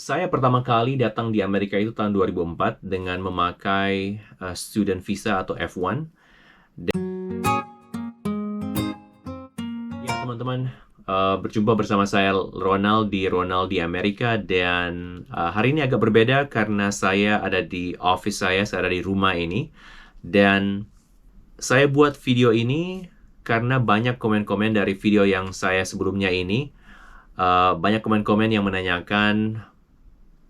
Saya pertama kali datang di Amerika itu tahun 2004 dengan memakai student visa atau F1. Ya, teman-teman, berjumpa bersama saya Ronald di Amerika, dan hari ini agak berbeda karena saya ada di office saya ada di rumah ini, dan saya buat video ini karena banyak komen-komen dari video yang saya sebelumnya ini. Banyak komen-komen yang menanyakan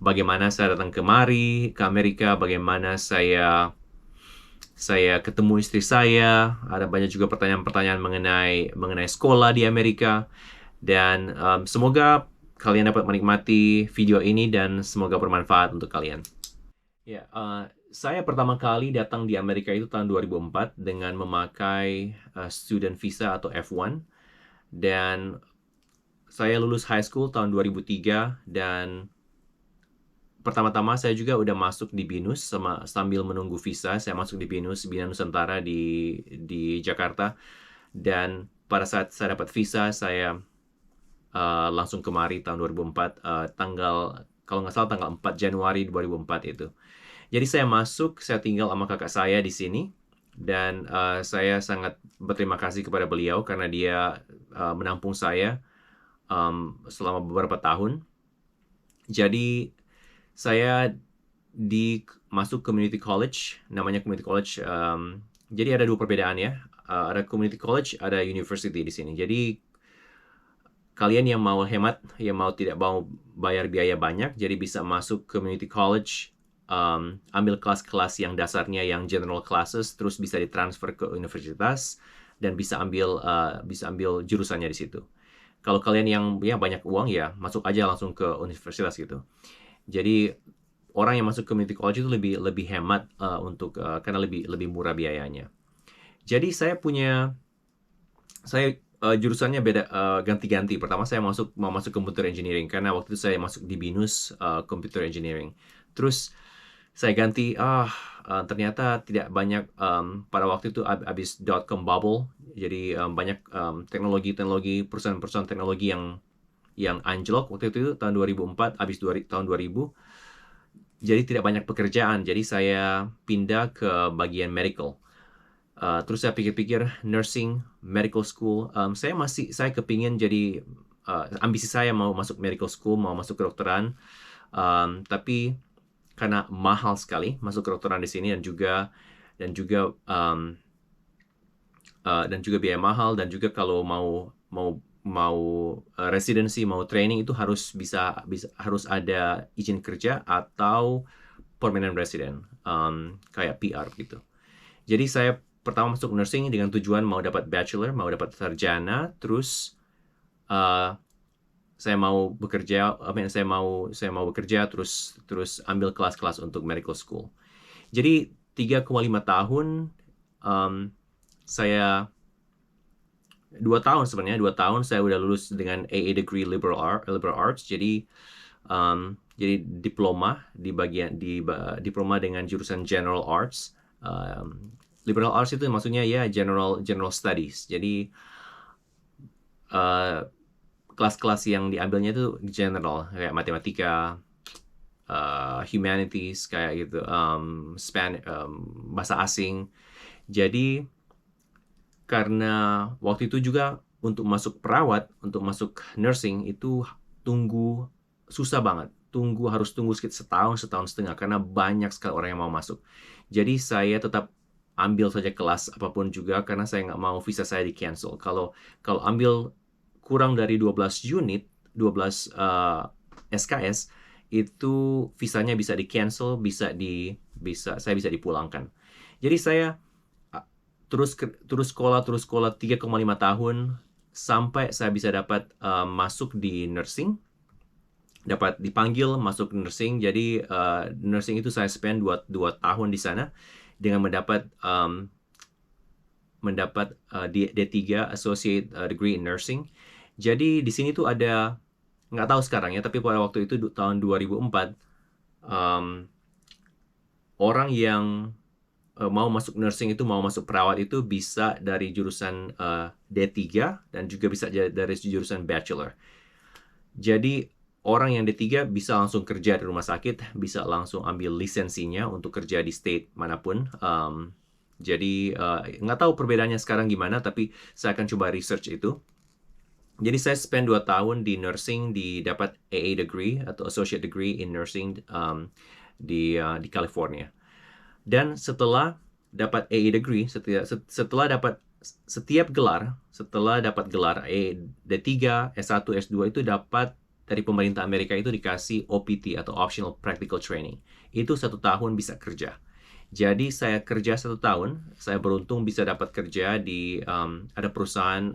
bagaimana saya datang kemari ke Amerika, bagaimana saya ketemu istri saya. Ada banyak juga pertanyaan-pertanyaan mengenai sekolah di Amerika, dan semoga kalian dapat menikmati video ini dan semoga bermanfaat untuk kalian. Ya, saya pertama kali datang di Amerika itu tahun 2004 dengan memakai student visa atau F1, dan saya lulus high school tahun 2003, dan pertama-tama saya juga udah masuk di BINUS sambil menunggu visa. Saya masuk di BINUS, Bina Nusantara di Jakarta. Dan pada saat saya dapat visa, saya langsung kemari tahun 2004, kalau nggak salah tanggal 4 Januari 2004 itu. Jadi saya tinggal sama kakak saya di sini, dan saya sangat berterima kasih kepada beliau karena dia menampung saya selama beberapa tahun. Jadi saya masuk community college, namanya community college. Jadi ada dua perbedaan ya. Ada community college, ada university di sini. Jadi kalian yang mau hemat, yang tidak mau bayar biaya banyak, jadi bisa masuk community college, ambil kelas-kelas yang dasarnya, yang general classes, terus bisa ditransfer ke universitas dan bisa ambil jurusannya di situ. Kalau kalian yang banyak uang, ya masuk aja langsung ke universitas gitu. Jadi orang yang masuk community college itu lebih hemat karena lebih murah biayanya. Jadi saya jurusannya beda, ganti-ganti. Pertama saya mau masuk computer engineering karena waktu itu saya masuk di BINUS computer engineering. Terus saya ganti, ternyata tidak banyak, pada waktu itu habis dot-com bubble. Jadi banyak teknologi perusahaan-perusahaan teknologi yang anjlok waktu itu tahun 2004, habis tahun 2000. Jadi tidak banyak pekerjaan, jadi saya pindah ke bagian medical. Terus saya pikir-pikir, nursing, medical school, saya kepingin jadi, ambisi saya mau masuk medical school, mau masuk kedokteran, tapi karena mahal sekali masuk kedokteran di sini, dan juga biaya mahal, dan juga kalau mau residency, mau training itu harus ada izin kerja atau permanent resident, kayak PR gitu. Jadi saya pertama masuk nursing dengan tujuan mau dapat bachelor, mau dapat sarjana, terus saya mau bekerja, saya mau bekerja, terus ambil kelas-kelas untuk medical school. Jadi 3,5 tahun, saya 2 tahun sebenarnya, 2 tahun saya udah lulus dengan AA degree liberal arts. Jadi diploma diploma dengan jurusan general arts. Liberal arts itu maksudnya ya general studies. Jadi kelas-kelas yang diambilnya itu general, kayak matematika, humanities, kayak gitu, bahasa asing. Jadi karena waktu itu juga untuk masuk perawat, untuk masuk nursing itu susah banget. Harus tunggu sekitar setahun setengah, karena banyak sekali orang yang mau masuk. Jadi saya tetap ambil saja kelas apapun juga, karena saya nggak mau visa saya di cancel. Kalau ambil kurang dari 12 unit, 12 SKS, itu visanya bisa di cancel, saya bisa dipulangkan. Jadi saya terus sekolah 3,5 tahun sampai saya bisa dapat masuk di nursing, dapat dipanggil masuk nursing. Jadi nursing itu saya spend 2 tahun di sana dengan mendapat D3 Associate Degree in Nursing. Jadi di sini tuh ada, nggak tahu sekarang ya, tapi pada waktu itu tahun 2004, orang yang mau masuk nursing itu, mau masuk perawat itu bisa dari jurusan D3 dan juga bisa dari jurusan bachelor. Jadi orang yang D3 bisa langsung kerja di rumah sakit, bisa langsung ambil lisensinya untuk kerja di state manapun. Jadi nggak tahu perbedaannya sekarang gimana, tapi saya akan coba research itu. Jadi saya spend 2 tahun di nursing, dapat AA degree atau associate degree in nursing di California. Dan setelah dapat AA degree, setelah dapat setiap gelar, setelah dapat gelar D3, S1, S2 itu dapat dari pemerintah Amerika itu dikasih OPT atau Optional Practical Training. Itu 1 tahun bisa kerja. Jadi saya kerja 1 tahun, saya beruntung bisa dapat kerja di ada perusahaan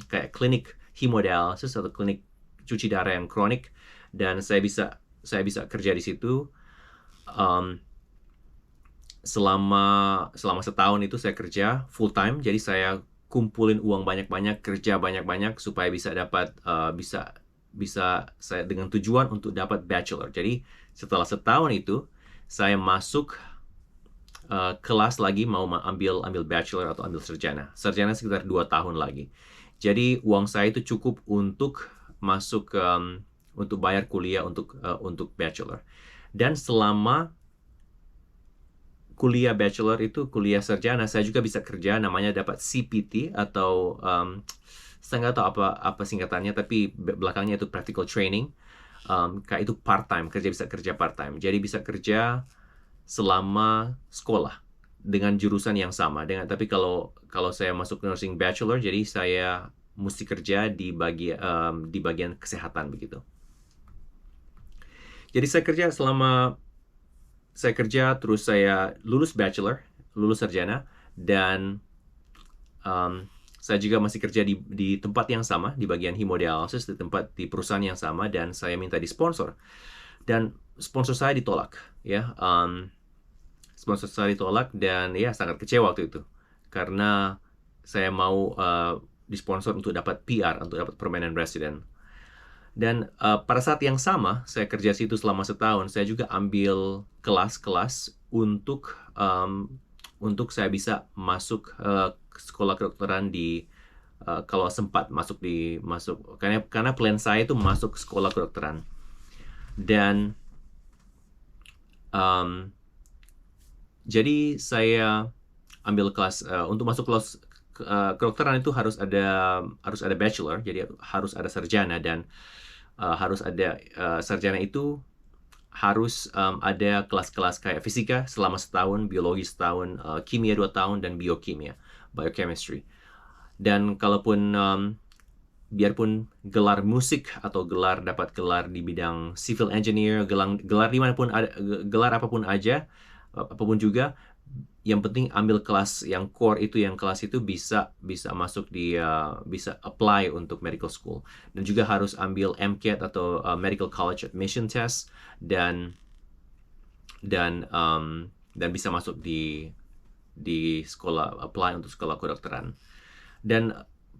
kayak klinik hemodialisis atau klinik cuci darah yang kronik, dan saya bisa kerja di situ. Selama setahun itu saya kerja full time, jadi saya kumpulin uang banyak-banyak, kerja banyak-banyak supaya bisa dapat bisa saya dengan tujuan untuk dapat bachelor. Jadi setelah setahun itu saya masuk kelas lagi mau ambil bachelor atau ambil sarjana. Sarjana sekitar 2 tahun lagi. Jadi uang saya itu cukup untuk masuk untuk bayar kuliah untuk bachelor. Dan selama kuliah bachelor itu, kuliah sarjana, saya juga bisa kerja, namanya dapat CPT atau saya nggak tahu apa singkatannya, tapi belakangnya itu practical training. Kayak itu part time, bisa kerja part time. Jadi bisa kerja selama sekolah dengan jurusan yang sama. Tapi kalau saya masuk nursing bachelor, jadi saya mesti kerja di bagian kesehatan begitu. Jadi saya kerja terus saya lulus bachelor, lulus sarjana, dan saya juga masih kerja di tempat yang sama, di bagian hemodialisis, di perusahaan yang sama, dan saya minta disponsor. Dan sponsor saya ditolak, ya. Sponsor saya ditolak, dan ya sangat kecewa waktu itu. Karena saya mau disponsor untuk dapat PR, untuk dapat permanent resident. Dan pada saat yang sama, saya kerja situ selama setahun, saya juga ambil kelas-kelas untuk saya bisa masuk sekolah kedokteran kalau sempat masuk karena plan saya itu masuk sekolah kedokteran. Dan jadi saya ambil kelas untuk masuk kelas kedokteran itu harus ada bachelor, jadi harus ada sarjana, dan harus ada sarjana itu harus ada kelas-kelas kayak fisika selama setahun, biologi setahun, kimia 2 tahun, dan biokimia, biochemistry. Dan kalaupun biarpun gelar musik atau dapat gelar di bidang civil engineer, gelar dimanapun ada, gelar apapun juga, yang penting ambil kelas yang core itu, yang kelas itu bisa masuk bisa apply untuk medical school. Dan juga harus ambil MCAT atau Medical College Admission Test, dan bisa masuk di sekolah, apply untuk sekolah kedokteran. Dan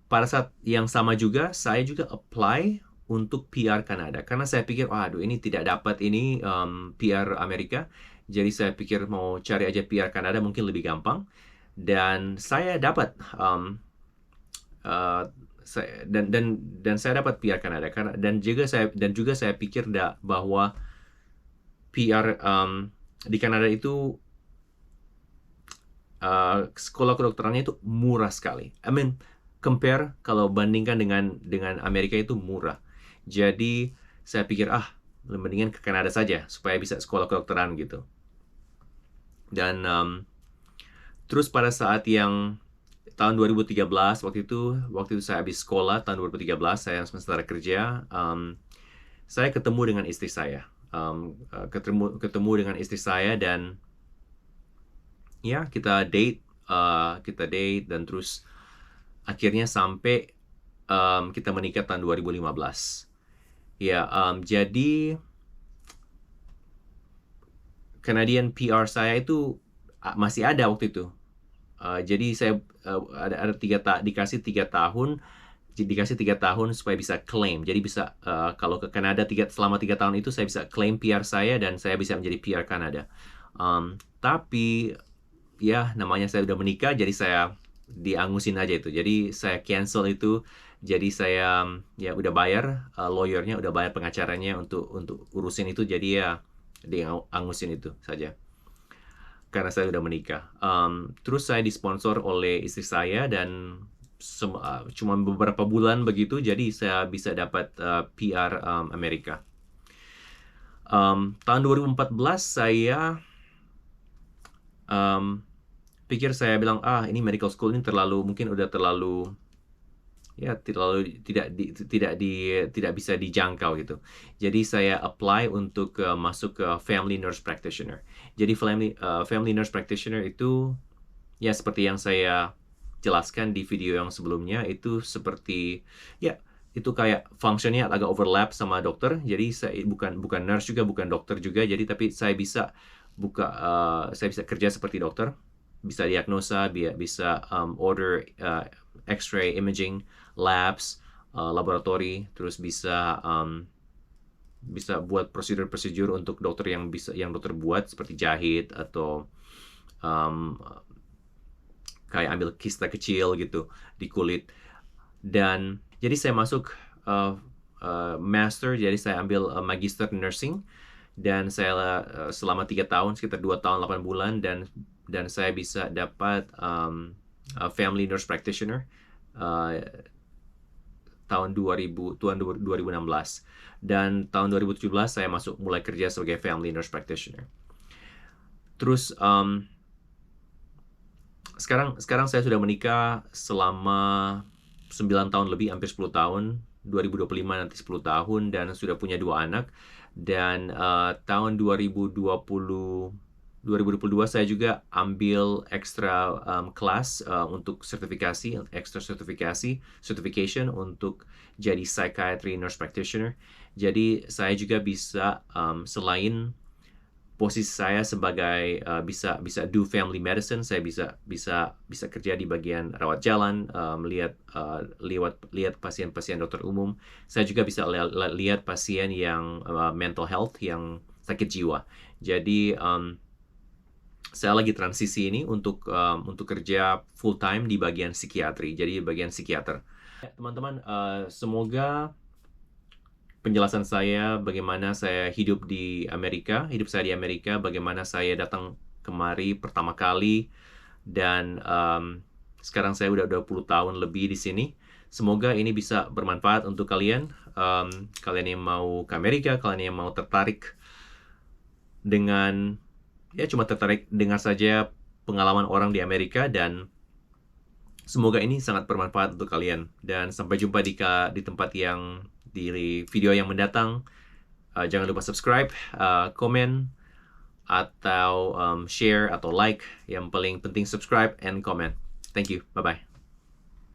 pada saat yang sama juga saya juga apply untuk PR Kanada, karena saya pikir ini tidak dapat PR Amerika. Jadi saya pikir mau cari aja PR Kanada mungkin lebih gampang, dan saya dapat saya dapat PR Kanada, dan juga saya pikir bahwa PR di Kanada itu sekolah kedokterannya itu murah sekali. Compare kalau bandingkan dengan Amerika itu murah. Jadi saya pikir mendingan ke Kanada saja supaya bisa sekolah kedokteran gitu. Dan terus pada saat yang tahun 2013 waktu itu saya habis sekolah tahun 2013, saya semester kerja, saya ketemu dengan istri saya. Ketemu dengan istri saya, dan ya kita date dan terus akhirnya sampai kita menikah tahun 2015. Ya, jadi Canadian PR saya itu masih ada waktu itu. Jadi saya dikasih 3 tahun supaya bisa claim. Jadi bisa kalau ke Kanada selama 3 tahun itu saya bisa claim PR saya, dan saya bisa menjadi PR Kanada. Tapi ya namanya saya udah menikah, jadi saya diangusin aja itu. Jadi saya cancel itu, Jadi saya ya udah bayar lawyernya, udah bayar pengacaranya untuk urusin itu. Jadi ya diangusin itu saja. Karena saya udah menikah. Terus saya disponsor oleh istri saya dan cuma beberapa bulan begitu, jadi saya bisa dapat PR Amerika. Tahun 2014 saya pikir, saya bilang, ini medical school ini mungkin udah terlalu tidak bisa dijangkau gitu. Jadi saya apply untuk masuk ke family nurse practitioner. Jadi family nurse practitioner itu ya seperti yang saya jelaskan di video yang sebelumnya, itu seperti itu kayak fungsinya agak overlap sama dokter. Jadi saya bukan nurse juga, bukan dokter juga. Jadi tapi saya bisa kerja seperti dokter, bisa diagnosa, bisa order X-ray imaging, labs, laboratori, terus bisa buat prosedur untuk dokter yang dokter buat, seperti jahit atau kayak ambil kista kecil gitu di kulit. Dan jadi saya masuk master, jadi saya ambil magister nursing, dan saya selama 3 tahun, sekitar 2 tahun 8 bulan, dan saya bisa dapat family nurse practitioner tahun 2016. Dan tahun 2017 saya mulai kerja sebagai family nurse practitioner. Terus sekarang saya sudah menikah selama 9 tahun lebih, hampir 10 tahun. 2025 nanti 10 tahun, dan sudah punya 2 anak. Dan tahun 2022 saya juga ambil extra kelas untuk certification untuk jadi psychiatry nurse practitioner. Jadi saya juga bisa selain posisi saya sebagai bisa do family medicine, saya bisa kerja di bagian rawat jalan, lihat pasien-pasien dokter umum. Saya juga bisa lihat pasien yang mental health, yang sakit jiwa. Jadi saya lagi transisi ini untuk kerja full time di bagian psikiatri, jadi bagian psikiater. Teman-teman, semoga penjelasan saya bagaimana saya hidup saya di Amerika, bagaimana saya datang kemari pertama kali, dan sekarang saya udah 20 tahun lebih di sini. Semoga ini bisa bermanfaat untuk kalian, kalian yang mau ke Amerika, kalian yang mau tertarik dengan cuma tertarik dengar saja pengalaman orang di Amerika, dan semoga ini sangat bermanfaat untuk kalian. Dan sampai jumpa di tempat di video yang mendatang. Jangan lupa subscribe, komen, atau share atau like. Yang paling penting subscribe and comment. Thank you. Bye-bye.